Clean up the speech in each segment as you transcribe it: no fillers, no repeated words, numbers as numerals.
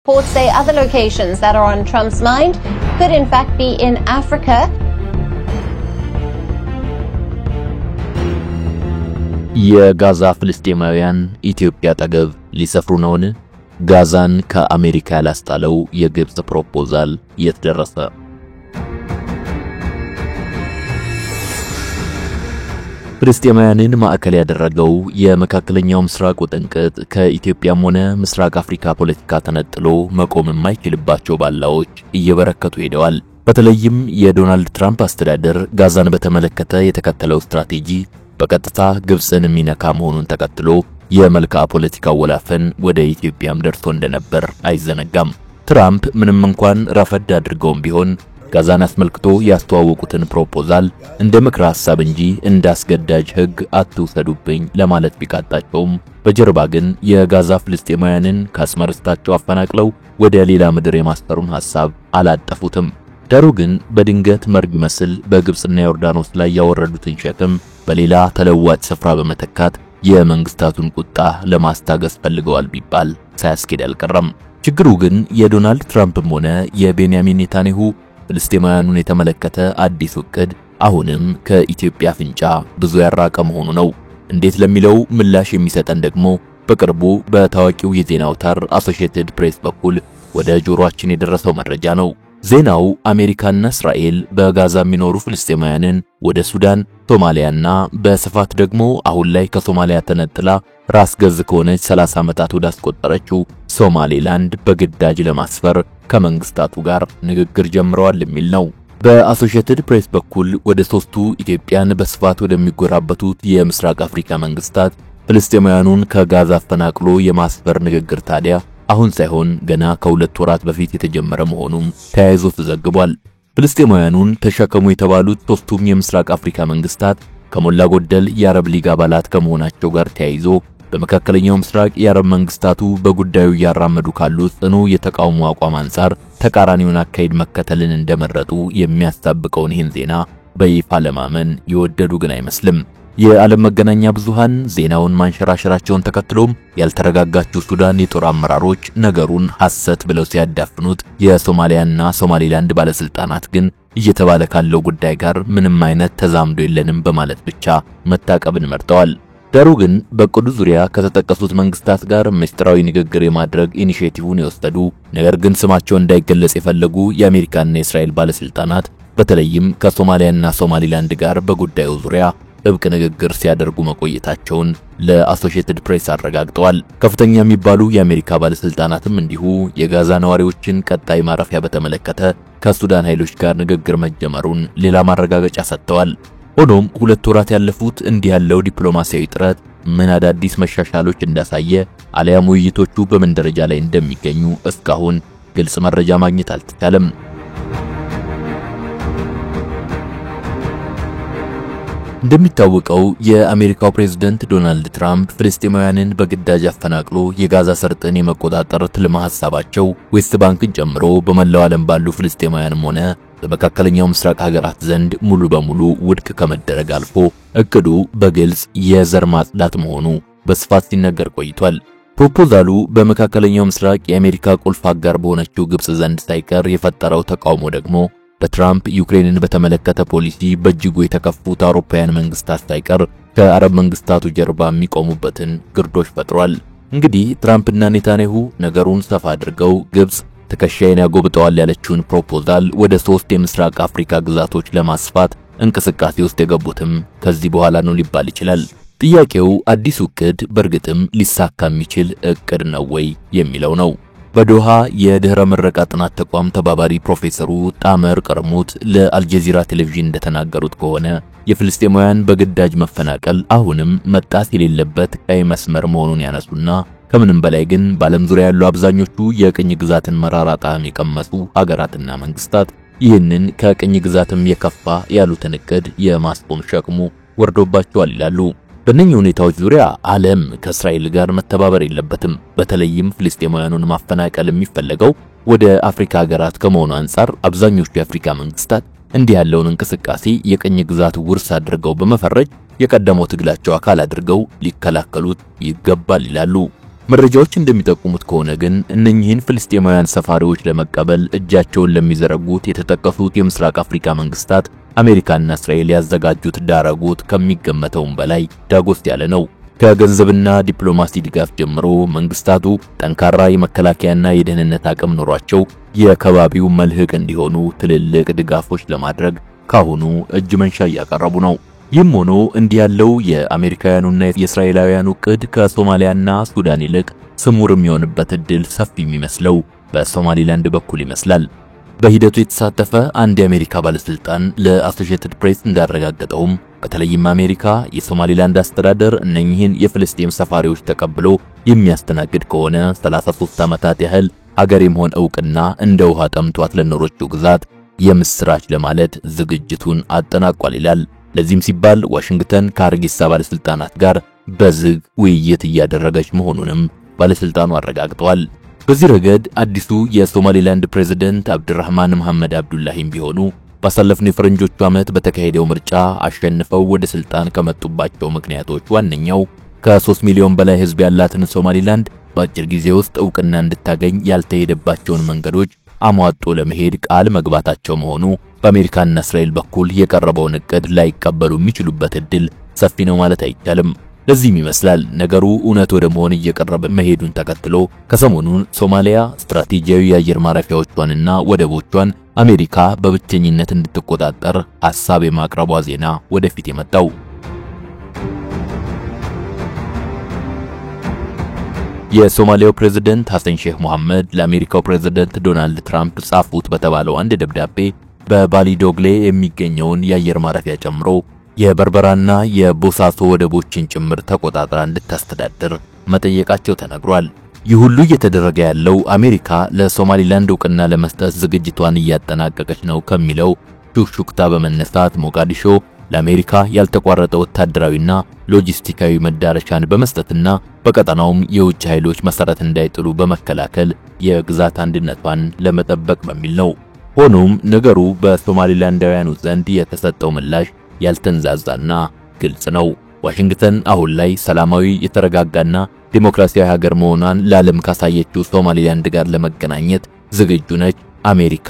Reports say other locations that are on Trump's mind could in fact be in Africa. የጋዛ ፍልስጤማውያን ኢትዮጵያ አጠገብ ሊሰፍሩ ነውን? ጋዛን ከአሜሪካ ያላስጣለው የግብጽ ፕሮፖዛል የት ደረሰ? ፍልስጤማውያንን ማዕከል ያደረገው የመካከለኛው ምስራቅ ውጥንቅጥ ከኢትዮጵያም ሆነ ምስራቅ አፍሪካ ፖለቲካ ተነጥሎ መቆም የማይችልባቸው ባላዎች እየበረከቱ ሄደዋል። በተለይም የዶናልድ ትራምፕ አስተዳደር ጋዛን በተመለከተ የተከተለው ስትራቴጂ በቀጥታ ግብጽን የሚነካ መሆኑን ተከትሎ የመልክዓ ፖለቲካው ወላፈን ወደ ኢትዮጵያም ደርሶ እንደነበር አይዘነጋም። ትራምፕ ምንም እንኳን ረፈድ አድርገውም ቢሆን ጋዛን አስመልክቶ ያስተዋወቁትን ፕሮፖዛል እንደ ምክረ ሐሳብ እንጂ እንዳስገዳጅ ሕግ አትውሰዱብኝ ለማለት ቢቃጣቸውም በጀርባ ግን የጋዛ ፍልስጤማውያንን ከአስመርስታቸው አፈናቅለው ወደ ሌላ ምድር የማስፈሩን ሐሳብ አላጠፉትም። ዳሩ ግን በድንገት መርግ መስል በግብጽና ዮርዳኖስ ላይ ያወረዱትን ሸክም በሌላ ተለዋጭ ስፍራ በመተካት የመንግስታቱን ቁጣ ለማስታገስ ፈልገዋል ቢባል ሳያስኬድ አልቀረም። ችግሩ ግን የዶናልድ ትራምፕም ሆነ የቤንያሚን ኔታንያሁ ፍልስጤማውያኑን የተመለከተ አዲስ ዕቅድ አሁንም ከኢትዮጵያ ፍንጫ ብዙ ያራቀ መሆኑ ነው። እንዴት ለሚለው ምላሽ የሚሰጠን ደግሞ በቅርቡ በታዋቂው የዜና አውታር አሶሺየትድ ፕሬስ በኩል ወደ ጆሮአችን የደረሰው መረጃ ነው። ዜናው አሜሪካና እስራኤል በጋዛ የሚኖሩ ፍልስጤማውያንን ወደ ሱዳን፣ ሶማሊያና በስፋት ደግሞ አሁን ላይ ከሶማሊያ ተነጥላ ራስ ገዝ ከሆነች 30 ዓመታት ወዳስቆጠረችው ሶማሌላንድ በግዳጅ ለማስፈር ከመንግስታቱ ጋር ንግግር ጀምረዋል የሚል ነው። በአሶሺየትድ ፕሬስ በኩል ወደ ሶስቱ ኢትዮጵያን በስፋት ወደሚጎራበቱት የምስራቅ አፍሪካ መንግስታት ፍልስጤማውያኑን ከጋዛ አፈናቅሎ የማስፈር ንግግር ታዲያ አሁን ሳይሆን ገና ከሁለት ወራት በፊት የተጀመረ መሆኑም ተያይዞ ተዘግቧል። ፍልስጤማውያኑን ተሸከሙ የተባሉት ሶስቱም የምስራቅ አፍሪካ መንግስታት ከሞላ ጎደል የአረብ ሊግ አባላት ከመሆናቸው ጋር ተያይዞ በመካከለኛው ምስራቅ የአረብ መንግስታቱ በጉዳዩ ያራመዱ ካሉት ጽኑ የተቃውሞ አቋም አንፃር ተቃራኒውን አካሄድ መከተልን እንደመረጡ የሚያስታብቀውን ይህን ዜና በይፋ ለማመን የወደዱ ግን አይመስልም። የዓለም መገናኛ ብዙሃን ዜናውን ማንሸራሸራቸውን ተከትሎም ያልተረጋጋችው ሱዳን የጦር አመራሮች ነገሩን ሐሰት ብለው ሲያዳፍኑት፣ የሶማሊያና ሶማሊላንድ ባለስልጣናት ግን እየተባለ ካለው ጉዳይ ጋር ምንም አይነት ተዛምዶ የለንም በማለት ብቻ መታቀብን መርጠዋል። ዳሩ ግን በቅዱ ዙሪያ ከተጠቀሱት መንግስታት ጋር ምስጢራዊ ንግግር የማድረግ ኢኒሼቲቭን የወሰዱ ነገር ግን ስማቸው እንዳይገለጽ የፈለጉ የአሜሪካና የእስራኤል ባለስልጣናት በተለይም ከሶማሊያና ሶማሊላንድ ጋር በጉዳዩ ዙሪያ ጥብቅ ንግግር ሲያደርጉ መቆየታቸውን ለአሶሺየትድ ፕሬስ አረጋግጠዋል። ከፍተኛ የሚባሉ የአሜሪካ ባለስልጣናትም እንዲሁ የጋዛ ነዋሪዎችን ቀጣይ ማረፊያ በተመለከተ ከሱዳን ኃይሎች ጋር ንግግር መጀመሩን ሌላ ማረጋገጫ ሰጥተዋል። ሆኖም ሁለት ወራት ያለፉት እንዲህ ያለው ዲፕሎማሲያዊ ጥረት ምን አዳዲስ መሻሻሎች እንዳሳየ አለያም ውይይቶቹ በምን ደረጃ ላይ እንደሚገኙ እስካሁን ግልጽ መረጃ ማግኘት አልተቻለም። እንደሚታወቀው የአሜሪካው ፕሬዝዳንት ዶናልድ ትራምፕ ፍልስጤማውያንን በግዳጅ አፈናቅሎ የጋዛ ሰርጥን የመቆጣጠር ትልም ሐሳባቸው ዌስት ባንክን ጨምሮ በመላው ዓለም ባሉ ፍልስጤማውያንም ሆነ በመካከለኛው ምስራቅ ሀገራት ዘንድ ሙሉ በሙሉ ውድቅ ከመደረግ አልፎ እቅዱ በግልጽ የዘር ማጽዳት መሆኑ በስፋት ሲነገር ቆይቷል። ፕሮፖዛሉ በመካከለኛው ምስራቅ የአሜሪካ ቁልፍ አጋር በሆነችው ግብጽ ዘንድ ሳይቀር የፈጠረው ተቃውሞ ደግሞ በትራምፕ ዩክሬንን በተመለከተ ፖሊሲ በእጅጉ የተከፉት አውሮፓውያን መንግስታት ሳይቀር ከአረብ መንግስታቱ ጀርባ የሚቆሙበትን ግርዶሽ ፈጥሯል። እንግዲህ ትራምፕና ኔታንያሁ ነገሩን ሰፋ አድርገው ግብጽ ተከሻይን ያጎብጠዋል ያለችውን ፕሮፖዛል ወደ 3 የምስራቅ አፍሪካ ግዛቶች ለማስፋት እንቅስቃሴ ውስጥ የገቡትም ከዚህ በኋላ ነው ሊባል ይችላል። ጥያቄው አዲሱ ዕቅድ በእርግጥም ሊሳካ የሚችል ዕቅድ ነው ወይ የሚለው ነው። በዶሃ የድህረ ምረቃ ጥናት ተቋም ተባባሪ ፕሮፌሰሩ ጣመር ቀርሙት ለአልጀዚራ ቴሌቪዥን እንደተናገሩት ከሆነ የፍልስጤማውያን በግዳጅ መፈናቀል አሁንም መጣስ የሌለበት ቀይ መስመር መሆኑን ያነሱና ከምንም በላይ ግን በዓለም ዙሪያ ያሉ አብዛኞቹ የቅኝ ግዛትን መራራ ጣዕም የቀመሱ ሀገራትና መንግስታት ይህንን ከቅኝ ግዛትም የከፋ ያሉትን ዕቅድ የማስቆም ሸክሙ ወርዶባቸዋል ይላሉ። በእነኚህ ሁኔታዎች ዙሪያ ዓለም ከእስራኤል ጋር መተባበር የለበትም። በተለይም ፍልስጤማውያኑን ማፈናቀል የሚፈለገው ወደ አፍሪካ ሀገራት ከመሆኑ አንፃር አብዛኞቹ የአፍሪካ መንግስታት እንዲህ ያለውን እንቅስቃሴ የቅኝ ግዛት ውርስ አድርገው በመፈረጅ የቀደመው ትግላቸው አካል አድርገው ሊከላከሉት ይገባል ይላሉ። መረጃዎች እንደሚጠቁሙት ከሆነ ግን እነኚህን ፍልስጤማውያን ሰፋሪዎች ለመቀበል እጃቸውን ለሚዘረጉት የተጠቀሱት የምስራቅ አፍሪካ መንግስታት አሜሪካና እስራኤል ያዘጋጁት ዳረጎት ከሚገመተውም በላይ ዳጎስ ያለ ነው። ከገንዘብና ዲፕሎማሲ ድጋፍ ጀምሮ መንግስታቱ ጠንካራ የመከላከያና የደህንነት አቅም ኖሯቸው የከባቢው መልህቅ እንዲሆኑ ትልልቅ ድጋፎች ለማድረግ ካሁኑ እጅ መንሻ እያቀረቡ ነው። ይህም ሆኖ እንዲህ ያለው የአሜሪካውያኑና የእስራኤላውያኑ ዕቅድ ከሶማሊያና ሱዳን ይልቅ ስሙር የሚሆንበት እድል ሰፊ የሚመስለው በሶማሊላንድ በኩል ይመስላል። በሂደቱ የተሳተፈ አንድ የአሜሪካ ባለስልጣን ለአሶሺየትድ ፕሬስ እንዳረጋገጠውም በተለይም አሜሪካ የሶማሊላንድ አስተዳደር እነኚህን የፍልስጤም ሰፋሪዎች ተቀብሎ የሚያስተናግድ ከሆነ 33 ዓመታት ያህል ሀገር የመሆን ዕውቅና እንደ ውሃ ጠምቷት ለኖረችው ግዛት የምስራች ለማለት ዝግጅቱን አጠናቋል ይላል። ለዚህም ሲባል ዋሽንግተን ከሀርጌሳ ባለስልጣናት ጋር በዝግ ውይይት እያደረገች መሆኑንም ባለስልጣኑ አረጋግጠዋል። በዚህ ረገድ አዲሱ የሶማሊላንድ ፕሬዝዳንት አብዱራህማን መሐመድ አብዱላሂም ቢሆኑ ባሳለፍነው የፈረንጆቹ ዓመት በተካሄደው ምርጫ አሸንፈው ወደ ስልጣን ከመጡባቸው ምክንያቶች ዋነኛው ከ3 ሚሊዮን በላይ ህዝብ ያላትን ሶማሊላንድ በአጭር ጊዜ ውስጥ ዕውቅና እንድታገኝ ያልተሄደባቸውን መንገዶች አሟጦ ለመሄድ ቃል መግባታቸው መሆኑ በአሜሪካና እስራኤል በኩል የቀረበውን ዕቅድ ላይቀበሉ የሚችሉበት እድል ሰፊ ነው ማለት አይቻልም። ለዚህም ይመስላል ነገሩ እውነት ወደ መሆን እየቀረበ መሄዱን ተከትሎ ከሰሞኑን ሶማሊያ ስትራቴጂያዊ የአየር ማረፊያዎቿንና ወደቦቿን አሜሪካ በብቸኝነት እንድትቆጣጠር ሐሳብ የማቅረቧ ዜና ወደፊት የመጣው። የሶማሊያው ፕሬዝዳንት ሐሰን ሼህ መሐመድ ለአሜሪካው ፕሬዝዳንት ዶናልድ ትራምፕ ጻፉት በተባለው አንድ ደብዳቤ በባሊ ዶግሌ የሚገኘውን የአየር ማረፊያ ጨምሮ የበርበራና የቦሳሶ ወደቦችን ጭምር ተቆጣጥራ እንድታስተዳድር መጠየቃቸው ተነግሯል። ይህ ሁሉ እየተደረገ ያለው አሜሪካ ለሶማሊላንድ ዕውቅና ለመስጠት ዝግጅቷን እያጠናቀቀች ነው ከሚለው ሹክሹክታ በመነሳት ሞቃዲሾ ለአሜሪካ ያልተቋረጠ ወታደራዊና ሎጂስቲካዊ መዳረሻን በመስጠትና በቀጠናውም የውጭ ኃይሎች መሰረት እንዳይጥሉ በመከላከል የግዛት አንድነቷን ለመጠበቅ በሚል ነው። ሆኖም ነገሩ በሶማሊላንዳውያኑ ዘንድ የተሰጠው ምላሽ ያልተንዛዛና ግልጽ ነው። ዋሽንግተን አሁን ላይ ሰላማዊ የተረጋጋና ዲሞክራሲያዊ ሀገር መሆኗን ለዓለም ካሳየችው ሶማሊላንድ ጋር ለመገናኘት ዝግጁ ነች፣ አሜሪካ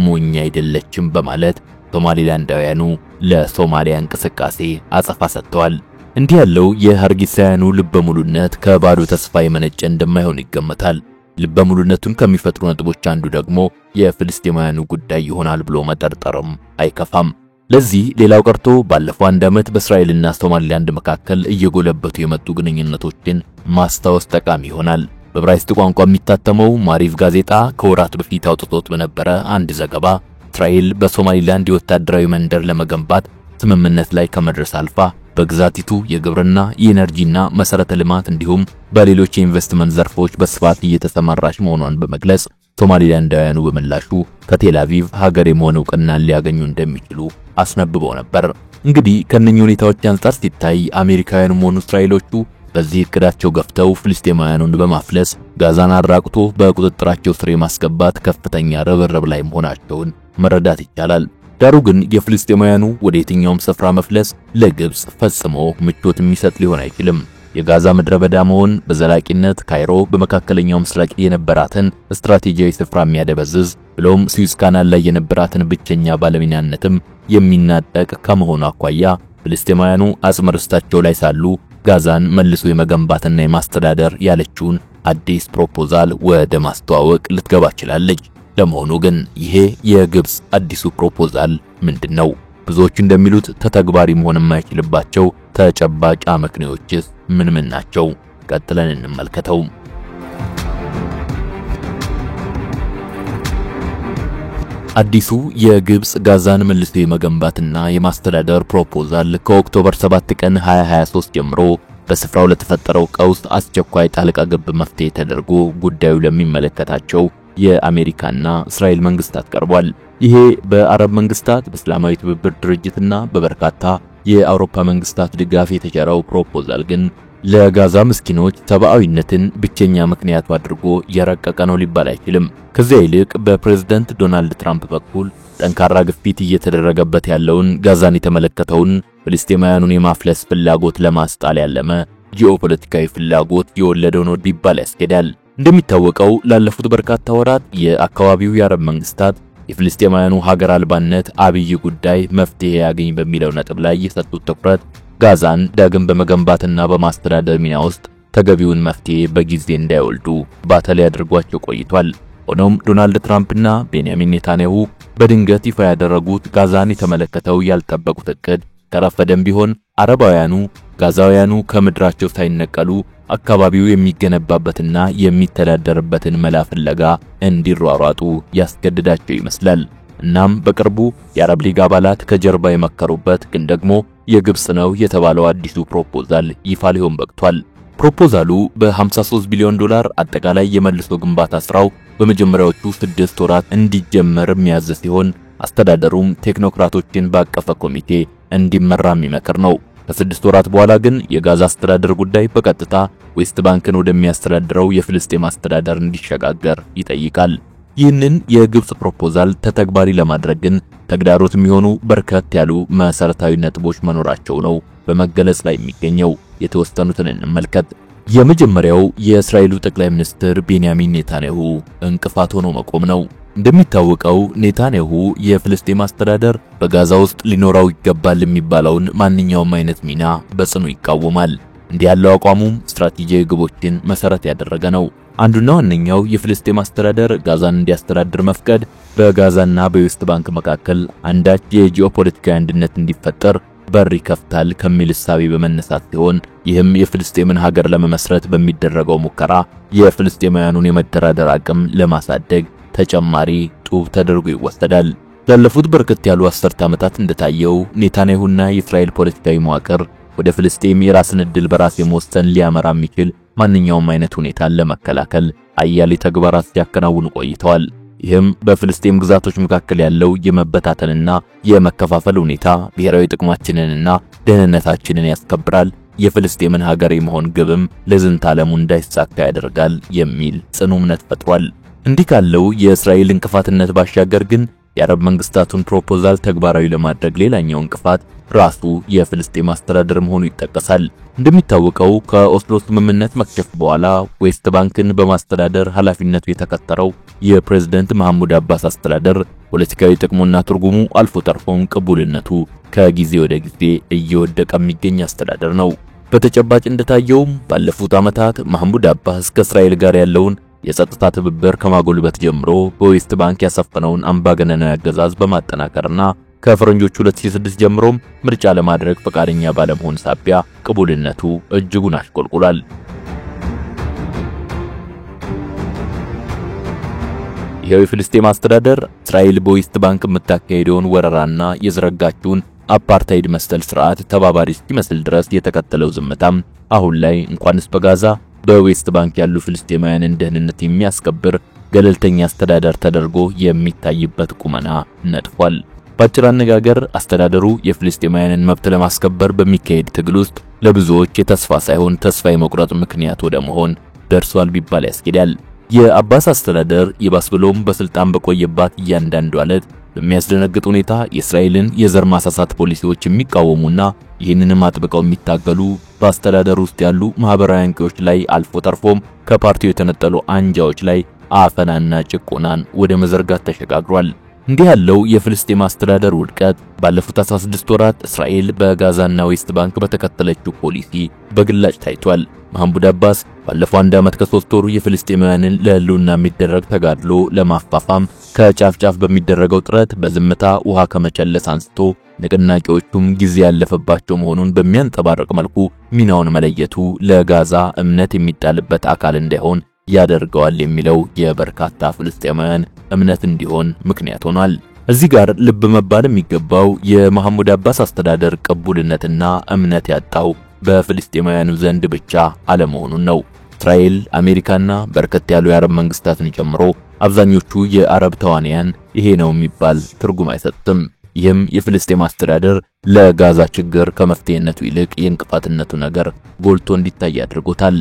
ሞኝ አይደለችም በማለት ሶማሊላንዳውያኑ ለሶማሊያ እንቅስቃሴ አጸፋ ሰጥተዋል። እንዲህ ያለው የሀርጌሳውያኑ ልበሙሉነት ከባዶ ተስፋ የመነጨ እንደማይሆን ይገመታል። ልበሙሉነቱን ከሚፈጥሩ ነጥቦች አንዱ ደግሞ የፍልስጤማውያኑ ጉዳይ ይሆናል ብሎ መጠርጠርም አይከፋም። ለዚህ ሌላው ቀርቶ ባለፈው አንድ ዓመት በእስራኤልና ሶማሊላንድ መካከል እየጎለበቱ የመጡ ግንኙነቶችን ማስታወስ ጠቃሚ ይሆናል። በዕብራይስጥ ቋንቋ የሚታተመው ማሪቭ ጋዜጣ ከወራት በፊት አውጥቶት በነበረ አንድ ዘገባ እስራኤል በሶማሊላንድ የወታደራዊ መንደር ለመገንባት ስምምነት ላይ ከመድረስ አልፋ በግዛቲቱ የግብርና የኤነርጂና መሰረተ ልማት እንዲሁም በሌሎች የኢንቨስትመንት ዘርፎች በስፋት እየተሰማራች መሆኗን በመግለጽ ሶማሊላንዳውያኑ በምላሹ ከቴል አቪቭ ሀገር የመሆን ዕውቅናን ሊያገኙ እንደሚችሉ አስነብበው ነበር። እንግዲህ ከነኚህ ሁኔታዎች አንፃር ሲታይ አሜሪካውያኑም ሆኑ እስራኤሎቹ በዚህ እቅዳቸው ገፍተው ፍልስጤማውያኑን በማፍለስ ጋዛን አራቁቶ በቁጥጥራቸው ስር የማስገባት ከፍተኛ ርብርብ ላይ መሆናቸውን መረዳት ይቻላል። ዳሩ ግን የፍልስጤማውያኑ ወደ የትኛውም ስፍራ መፍለስ ለግብጽ ፈጽሞ ምቾት የሚሰጥ ሊሆን አይችልም። የጋዛ ምድረ በዳ መሆን በዘላቂነት ካይሮ በመካከለኛው ምስራቅ የነበራትን ስትራቴጂያዊ ስፍራ የሚያደበዝዝ ብሎም ስዊዝ ካናል ላይ የነበራትን ብቸኛ ባለሚናነትም የሚናጠቅ ከመሆኑ አኳያ ፍልስጤማውያኑ አጽመ ርስታቸው ላይ ሳሉ ጋዛን መልሶ የመገንባትና የማስተዳደር ያለችውን አዲስ ፕሮፖዛል ወደ ማስተዋወቅ ልትገባ ችላለች። ለመሆኑ ግን ይሄ የግብጽ አዲሱ ፕሮፖዛል ምንድነው? ብዙዎች እንደሚሉት ተተግባሪ መሆን የማይችልባቸው ተጨባጭ አመክንዮችስ ምን ናቸው? ቀጥለን እንመልከተው። አዲሱ የግብጽ ጋዛን መልሶ የመገንባትና የማስተዳደር ፕሮፖዛል ከኦክቶበር 7 ቀን 2023 ጀምሮ በስፍራው ለተፈጠረው ቀውስ አስቸኳይ ጣልቃ ገብ መፍትሄ ተደርጎ ጉዳዩ ለሚመለከታቸው የአሜሪካና እስራኤል መንግስታት ቀርቧል። ይሄ በአረብ መንግስታት በእስላማዊ ትብብር ድርጅትና በበርካታ የአውሮፓ መንግስታት ድጋፍ የተቸረው ፕሮፖዛል ግን ለጋዛ ምስኪኖች ሰብአዊነትን ብቸኛ ምክንያቱ አድርጎ የረቀቀ ነው ሊባል አይችልም። ከዚያ ይልቅ በፕሬዝዳንት ዶናልድ ትራምፕ በኩል ጠንካራ ግፊት እየተደረገበት ያለውን ጋዛን የተመለከተውን ፍልስጤማውያኑን የማፍለስ ፍላጎት ለማስጣል ያለመ ጂኦፖለቲካዊ ፍላጎት የወለደው ነው ቢባል ያስኬዳል። እንደሚታወቀው ላለፉት በርካታ ወራት የአካባቢው የአረብ መንግስታት የፍልስጤማውያኑ ሀገር አልባነት አብይ ጉዳይ መፍትሄ ያገኝ በሚለው ነጥብ ላይ የሰጡት ትኩረት ጋዛን ዳግም በመገንባትና በማስተዳደር ሚና ውስጥ ተገቢውን መፍትሄ በጊዜ እንዳይወልዱ ባተል ያድርጓቸው ቆይቷል። ሆኖም ዶናልድ ትራምፕና ቤንያሚን ኔታንያሁ በድንገት ይፋ ያደረጉት ጋዛን የተመለከተው ያልጠበቁት እቅድ ከረፈደም ቢሆን አረባውያኑ ጋዛውያኑ ከምድራቸው ሳይነቀሉ አካባቢው የሚገነባበትና የሚተዳደርበትን መላ ፍለጋ እንዲሯሯጡ ያስገድዳቸው ይመስላል። እናም በቅርቡ የአረብ ሊግ አባላት ከጀርባ የመከሩበት ግን ደግሞ የግብጽ ነው የተባለው አዲሱ ፕሮፖዛል ይፋ ሊሆን በቅቷል። ፕሮፖዛሉ በ53 ቢሊዮን ዶላር አጠቃላይ የመልሶ ግንባታ ስራው በመጀመሪያዎቹ 6 ወራት እንዲጀመር የሚያዝ ሲሆን አስተዳደሩም ቴክኖክራቶችን ባቀፈ ኮሚቴ እንዲመራ የሚመክር ነው። ከ6 ወራት በኋላ ግን የጋዛ አስተዳደር ጉዳይ በቀጥታ ዌስት ባንክን ወደሚያስተዳድረው የፍልስጤም አስተዳደር እንዲሸጋገር ይጠይቃል። ይህንን የግብጽ ፕሮፖዛል ተግባራዊ ለማድረግ ግን ተግዳሮት የሚሆኑ በርከት ያሉ መሰረታዊ ነጥቦች መኖራቸው ነው በመገለጽ ላይ የሚገኘው። የተወሰኑትን እንመልከት። የመጀመሪያው የእስራኤሉ ጠቅላይ ሚኒስትር ቤንያሚን ኔታንያሁ እንቅፋት ሆኖ መቆም ነው። እንደሚታወቀው ኔታንያሁ የፍልስጤም አስተዳደር በጋዛ ውስጥ ሊኖረው ይገባል የሚባለውን ማንኛውም አይነት ሚና በጽኑ ይቃወማል። እንዲህ ያለው አቋሙም ስትራቴጂያዊ ግቦችን መሰረት ያደረገ ነው። አንዱና ዋነኛው የፍልስጤም አስተዳደር ጋዛን እንዲያስተዳድር መፍቀድ በጋዛና በዌስት ባንክ መካከል አንዳች የጂኦፖለቲካዊ አንድነት እንዲፈጠር በር ይከፍታል ከሚል እሳቤ በመነሳት ሲሆን ይህም የፍልስጤምን ሀገር ለመመስረት በሚደረገው ሙከራ የፍልስጤማውያኑን የመደራደር አቅም ለማሳደግ ተጨማሪ ጡብ ተደርጎ ይወሰዳል። ላለፉት በርከት ያሉ 10 ዓመታት እንደታየው ኔታንያሁና የእስራኤል ፖለቲካዊ መዋቅር ወደ ፍልስጤም የራስን ዕድል በራስ የመወሰን ሊያመራ የሚችል ማንኛውም አይነት ሁኔታን ለመከላከል አያሌ ተግባራት ሲያከናውኑ ቆይተዋል። ይህም በፍልስጤም ግዛቶች መካከል ያለው የመበታተንና የመከፋፈል ሁኔታ ብሔራዊ ጥቅማችንንና ደህንነታችንን ያስከብራል፣ የፍልስጤምን ሀገር የመሆን ግብም ለዝንተ ዓለሙ እንዳይሳካ ያደርጋል የሚል ጽኑ እምነት ፈጥሯል። እንዲህ ካለው የእስራኤል እንቅፋትነት ባሻገር ግን የአረብ መንግስታቱን ፕሮፖዛል ተግባራዊ ለማድረግ ሌላኛው እንቅፋት ራሱ የፍልስጤም አስተዳደር መሆኑ ይጠቀሳል። እንደሚታወቀው ከኦስሎ ስምምነት መክሸፍ በኋላ ዌስት ባንክን በማስተዳደር ኃላፊነቱ የተከተረው የፕሬዝዳንት መሐሙድ አባስ አስተዳደር ፖለቲካዊ ጥቅሙና ትርጉሙ አልፎ ተርፎም ቅቡልነቱ ከጊዜ ወደ ጊዜ እየወደቀ የሚገኝ አስተዳደር ነው። በተጨባጭ እንደታየውም ባለፉት ዓመታት መሐሙድ አባስ ከእስራኤል ጋር ያለውን የጸጥታ ትብብር ከማጎልበት ጀምሮ በዌስት ባንክ ያሰፈነውን አምባገነናዊ አገዛዝ በማጠናከርና ከፈረንጆቹ 2006 ጀምሮም ምርጫ ለማድረግ ፈቃደኛ ባለመሆን ሳቢያ ቅቡልነቱ እጅጉን አሽቆልቁሏል። ይሄው የፍልስጤም አስተዳደር እስራኤል በዌስት ባንክ የምታካሄደውን ወረራና የዘረጋችውን አፓርታይድ መሰል ስርዓት ተባባሪ እስኪመስል ድረስ የተከተለው ዝምታም አሁን ላይ እንኳንስ በጋዛ በዌስት ባንክ ያሉ ፍልስጤማውያንን ደህንነት የሚያስከብር ገለልተኛ አስተዳደር ተደርጎ የሚታይበት ቁመና ነጥፏል። በአጭር አነጋገር አስተዳደሩ የፍልስጤማውያንን መብት ለማስከበር በሚካሄድ ትግል ውስጥ ለብዙዎች የተስፋ ሳይሆን ተስፋ የመቁረጥ ምክንያት ወደ መሆን ደርሷል ቢባል ያስኬዳል። የአባስ አስተዳደር ይባስ ብሎም በስልጣን በቆየባት እያንዳንዱ ዕለት በሚያስደነግጥ ሁኔታ የእስራኤልን የዘር ማሳሳት ፖሊሲዎች የሚቃወሙና ይህንንም አጥብቀው የሚታገሉ በአስተዳደሩ ውስጥ ያሉ ማህበራዊ አንቂዎች ላይ አልፎ ተርፎም ከፓርቲው የተነጠሉ አንጃዎች ላይ አፈናና ጭቆናን ወደ መዘርጋት ተሸጋግሯል። እንዲህ ያለው የፍልስጤም አስተዳደር ውድቀት ባለፉት 16 ወራት እስራኤል በጋዛና ዌስት ባንክ በተከተለችው ፖሊሲ በግላጭ ታይቷል። መሐሙድ አባስ ባለፈው 1 ዓመት ከ3 ወሩ የፍልስጤማውያንን ለህልውና የሚደረግ ተጋድሎ ለማፋፋም ከጫፍ ጫፍ በሚደረገው ጥረት በዝምታ ውሃ ከመቸለስ አንስቶ ንቅናቄዎቹም ጊዜ ያለፈባቸው መሆኑን በሚያንጸባርቅ መልኩ ሚናውን መለየቱ ለጋዛ እምነት የሚጣልበት አካል እንዳይሆን ያደርገዋል የሚለው የበርካታ ፍልስጤማውያን እምነት እንዲሆን ምክንያት ሆኗል። እዚህ ጋር ልብ መባል የሚገባው የመሐሙድ አባስ አስተዳደር ቅቡልነትና እምነት ያጣው በፍልስጤማውያኑ ዘንድ ብቻ አለመሆኑን ነው። እስራኤል፣ አሜሪካና በርከት ያሉ የአረብ መንግስታትን ጨምሮ አብዛኞቹ የአረብ ተዋንያን ይሄ ነው የሚባል ትርጉም አይሰጡም። ይህም የፍልስጤም አስተዳደር ለጋዛ ችግር ከመፍትሄነቱ ይልቅ የእንቅፋትነቱ ነገር ጎልቶ እንዲታይ አድርጎታል።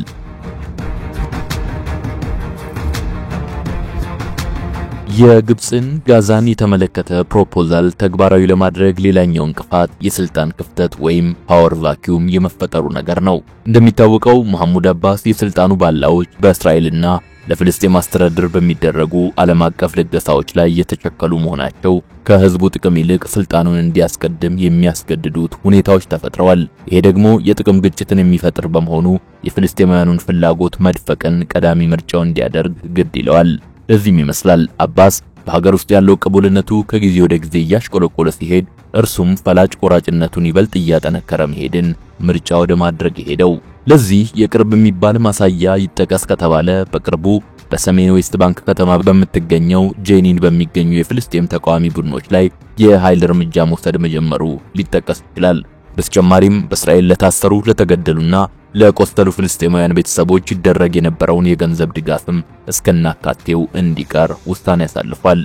የግብፅን ጋዛን የተመለከተ ፕሮፖዛል ተግባራዊ ለማድረግ ሌላኛው እንቅፋት የስልጣን ክፍተት ወይም ፓወር ቫኪዩም የመፈጠሩ ነገር ነው። እንደሚታወቀው መሐሙድ አባስ የስልጣኑ ባላዎች በእስራኤልና ለፍልስጤም አስተዳደር በሚደረጉ ዓለም አቀፍ ልገሳዎች ላይ የተቸከሉ መሆናቸው ከህዝቡ ጥቅም ይልቅ ስልጣኑን እንዲያስቀድም የሚያስገድዱት ሁኔታዎች ተፈጥረዋል። ይሄ ደግሞ የጥቅም ግጭትን የሚፈጥር በመሆኑ የፍልስጤማውያኑን ፍላጎት መድፈቅን ቀዳሚ ምርጫው እንዲያደርግ ግድ ይለዋል። ለዚህም ይመስላል አባስ በሀገር ውስጥ ያለው ቅቡልነቱ ከጊዜ ወደ ጊዜ እያሽቆለቆለ ሲሄድ እርሱም ፈላጭ ቆራጭነቱን ይበልጥ እያጠነከረ መሄድን ምርጫ ወደ ማድረግ የሄደው። ለዚህ የቅርብ የሚባል ማሳያ ይጠቀስ ከተባለ በቅርቡ በሰሜን ዌስት ባንክ ከተማ በምትገኘው ጄኒን በሚገኙ የፍልስጤም ተቃዋሚ ቡድኖች ላይ የኃይል እርምጃ መውሰድ መጀመሩ ሊጠቀስ ይችላል። በተጨማሪም በእስራኤል ለታሰሩ ለተገደሉና ለቆሰሉ ፍልስጤማውያን ቤተሰቦች ይደረግ የነበረውን የገንዘብ ድጋፍም እስከናካቴው እንዲቀር ውሳኔ ያሳልፏል።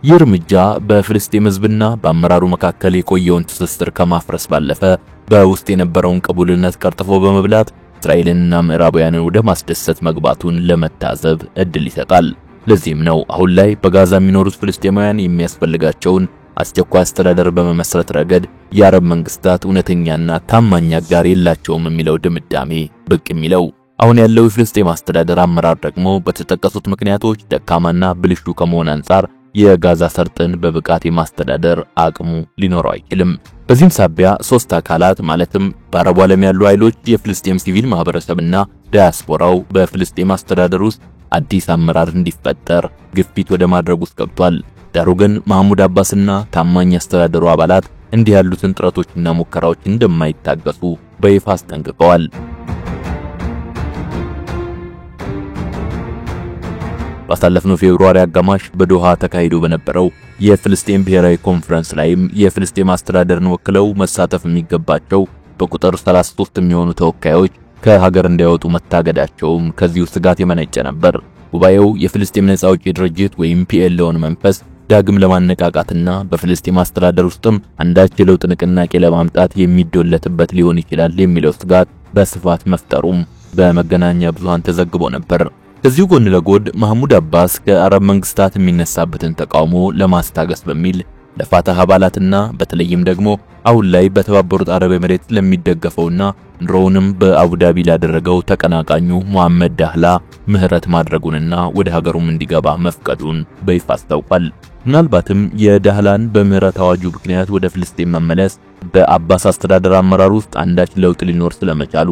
ይህ እርምጃ በፍልስጤም ሕዝብና በአመራሩ መካከል የቆየውን ትስስር ከማፍረስ ባለፈ በውስጥ የነበረውን ቅቡልነት ቀርጥፎ በመብላት እስራኤልንና ምዕራባውያንን ወደ ማስደሰት መግባቱን ለመታዘብ እድል ይሰጣል። ለዚህም ነው አሁን ላይ በጋዛ የሚኖሩት ፍልስጤማውያን የሚያስፈልጋቸውን አስቸኳይ አስተዳደር በመመስረት ረገድ የአረብ መንግስታት እውነተኛና ታማኝ አጋር የላቸውም የሚለው ድምዳሜ ብቅ የሚለው። አሁን ያለው የፍልስጤም አስተዳደር አመራር ደግሞ በተጠቀሱት ምክንያቶች ደካማና ብልሹ ከመሆን አንጻር የጋዛ ሰርጥን በብቃት የማስተዳደር አቅሙ ሊኖረው አይችልም። በዚህም ሳቢያ ሶስት አካላት ማለትም በአረቡ ዓለም ያሉ ኃይሎች፣ የፍልስጤም ሲቪል ማህበረሰብና ዲያስፖራው በፍልስጤም አስተዳደር ውስጥ አዲስ አመራር እንዲፈጠር ግፊት ወደ ማድረግ ውስጥ ገብቷል። ዳሩ ግን መሐሙድ አባስና ታማኝ አስተዳደሩ አባላት እንዲህ ያሉትን ጥረቶችና ሙከራዎች እንደማይታገሱ በይፋ አስጠንቅቀዋል። ባሳለፍነው ፌብሩዋሪ አጋማሽ በዶሃ ተካሂዶ በነበረው የፍልስጤም ብሔራዊ ኮንፈረንስ ላይም የፍልስጤም አስተዳደርን ወክለው መሳተፍ የሚገባቸው በቁጥር 33 የሚሆኑ ተወካዮች ከሀገር እንዳይወጡ መታገዳቸውም ከዚሁ ስጋት የመነጨ ነበር። ጉባኤው የፍልስጤም ነፃ አውጪ ድርጅት ወይም PLOን መንፈስ ዳግም ለማነቃቃትና በፍልስጤም አስተዳደር ውስጥም አንዳች የለውጥ ንቅናቄ ለማምጣት የሚዶለትበት ሊሆን ይችላል የሚለው ስጋት በስፋት መፍጠሩም በመገናኛ ብዙሃን ተዘግቦ ነበር። ከዚሁ ጎን ለጎን መሐሙድ አባስ ከአረብ መንግስታት የሚነሳበትን ተቃውሞ ለማስታገስ በሚል ለፋታህ አባላትና በተለይም ደግሞ አሁን ላይ በተባበሩት አረብ ኤሚሬትስ ለሚደገፈውና ድሮውንም በአቡዳቢ ላደረገው ተቀናቃኙ መሐመድ ዳህላ ምህረት ማድረጉንና ወደ ሀገሩም እንዲገባ መፍቀዱን በይፋ አስታውቋል። ምናልባትም የዳህላን በምህረት አዋጁ ምክንያት ወደ ፍልስጤም መመለስ በአባስ አስተዳደር አመራር ውስጥ አንዳች ለውጥ ሊኖር ስለመቻሉ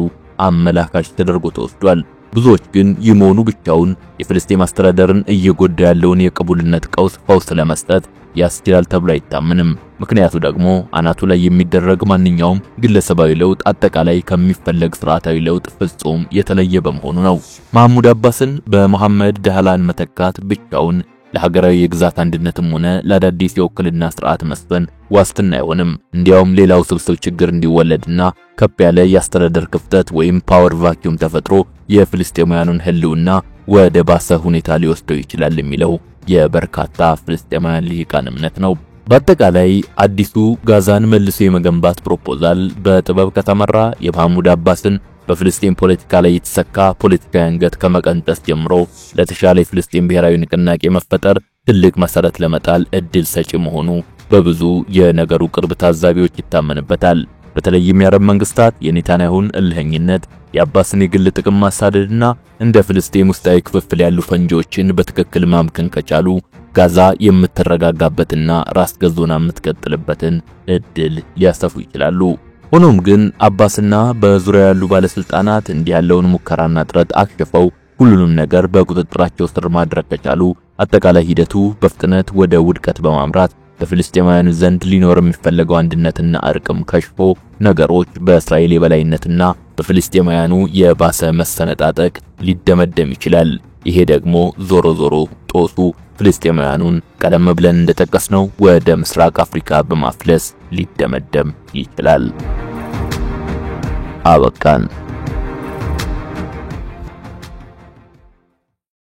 አመላካች ተደርጎ ተወስዷል። ብዙዎች ግን ይህ መሆኑ ብቻውን የፍልስጤም አስተዳደርን እየጎዳ ያለውን የቅቡልነት ቀውስ ፈውስ ለመስጠት ያስችላል ተብሎ አይታመንም። ምክንያቱ ደግሞ አናቱ ላይ የሚደረግ ማንኛውም ግለሰባዊ ለውጥ አጠቃላይ ከሚፈለግ ስርዓታዊ ለውጥ ፍጹም የተለየ በመሆኑ ነው። መሐሙድ አባስን በመሐመድ ዳህላን መተካት ብቻውን ለሀገራዊ የግዛት አንድነትም ሆነ ለአዳዲስ የውክልና ስርዓት መስፈን ዋስትና አይሆንም። እንዲያውም ሌላው ስብስብ ችግር እንዲወለድና ከፍ ያለ የአስተዳደር ክፍተት ወይም ፓወር ቫኪዩም ተፈጥሮ የፍልስጤማውያኑን ህልውና ወደ ባሰ ሁኔታ ሊወስደው ይችላል የሚለው የበርካታ ፍልስጤማውያን ልሂቃን እምነት ነው። በአጠቃላይ አዲሱ ጋዛን መልሶ የመገንባት ፕሮፖዛል በጥበብ ከተመራ የመሐሙድ አባስን በፍልስጤም ፖለቲካ ላይ የተሰካ ፖለቲካዊ አንገት ከመቀንጠስ ጀምሮ ለተሻለ የፍልስጤም ብሔራዊ ንቅናቄ መፈጠር ትልቅ መሰረት ለመጣል እድል ሰጪ መሆኑ በብዙ የነገሩ ቅርብ ታዛቢዎች ይታመንበታል። በተለይም የአረብ መንግስታት የኔታንያሁን እልህኝነት፣ የአባስን የግል ጥቅም ማሳደድና እንደ ፍልስጤም ውስጣዊ ክፍፍል ያሉ ፈንጂዎችን በትክክል ማምከን ከቻሉ ጋዛ የምትረጋጋበትና ራስ ገዞና የምትቀጥልበትን እድል ሊያሰፉ ይችላሉ። ሆኖም ግን አባስና በዙሪያ ያሉ ባለስልጣናት እንዲህ ያለውን ሙከራና ጥረት አክሽፈው ሁሉንም ነገር በቁጥጥራቸው ስር ማድረግ ከቻሉ አጠቃላይ ሂደቱ በፍጥነት ወደ ውድቀት በማምራት በፍልስጤማውያኑ ዘንድ ሊኖር የሚፈለገው አንድነትና እርቅም ከሽፎ ነገሮች በእስራኤል የበላይነትና በፍልስጤማውያኑ የባሰ መሰነጣጠቅ ሊደመደም ይችላል። ይሄ ደግሞ ዞሮ ዞሮ ጦሱ ፍልስጤማውያኑን ቀደም ብለን እንደጠቀስነው ወደ ምስራቅ አፍሪካ በማፍለስ ሊደመደም ይችላል። አበቃን።